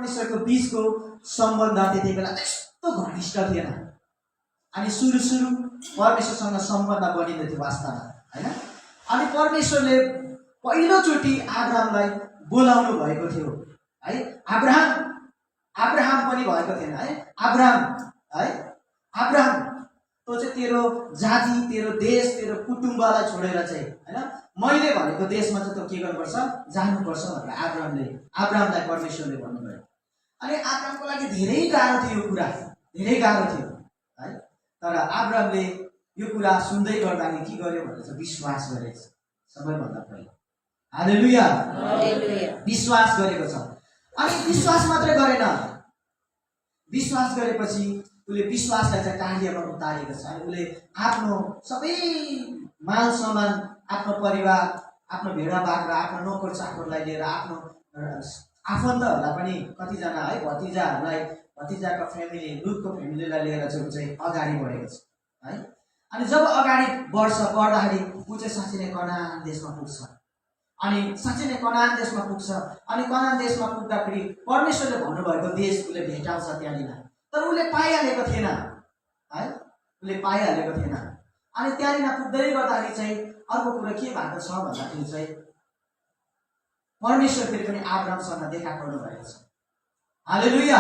परमेश्वरको बीचको सम्बन्ध त्यति बेला त्यस्तो घनिष्ठ थिएन। अनि सुरु परमेश्वरसँग सम्बन्ध बनिँदै थियो वास्तवमा, हैन? अनि परमेश्वरले पहिलोचोटि अब्राहमलाई बोलाउनु भएको थियो, है? अब्राहम पनि भएको थिएन, है? अब्राहम, है? अब्राहम तो चाहिँ तेरो जाति, तेरो देश, तेरो कुटुम्बलाई छोडेर चाहिँ, हैन, मैले भनेको देशमा चाहिँ तँ के गर्नुपर्छ, जानुपर्छ भनेर अब्राहमलाई परमेश्वरले भन्नुभयो। अनि अब्राहमको लागि धेरै गाह्रो थियो यो कुरा, धेरै गाह्रो थियो, है? तर अब्राहमले यो कुरा सुन्दै गर्दाखेरि के गर्यो भने चाहिँ विश्वास गरेको छ सबैभन्दा पहिला। हालेलुया, विश्वास गरेको छ। अनि विश्वास मात्रै गरेन, विश्वास गरेपछि उसले विश्वासलाई चाहिँ कार्यमा उतारेको छ। अनि उसले आफ्नो सबै माल सामान, आफ्नो परिवार, आफ्नो भेडा बाख्रा, आफ्नो नोकर चाकरलाई लिएर, आफ्नो आफन्तहरूलाई पनि कतिजना, है, भतिजाको फ्यामिली, लुतको फ्यामिलीलाई लिएर चाहिँ अगाडि बढेको छ, है? अनि जब अगाडि बढ्दाखेरि ऊ चाहिँ साँच्चै नै कनान देशमा पुग्छ। अनि साँच्चै नै कनान देशमा पुग्छ। अनि कनान देशमा पुग्दाखेरि परमेश्वरले भन्नुभएको देश उसले भेटाउँछ त्यहाँनिर। तर उसले पाइहालेको थिएन, है? उसले पाइहालेको थिएन। अनि त्यहाँनिर पुग्दै गर्दाखेरि चाहिँ अर्को कुरा के भएको छ भन्दाखेरि चाहिँ परमेश्वर फेरि पनि अब्राहमसँग देखा गर्नु भएको छ। हालेलुया।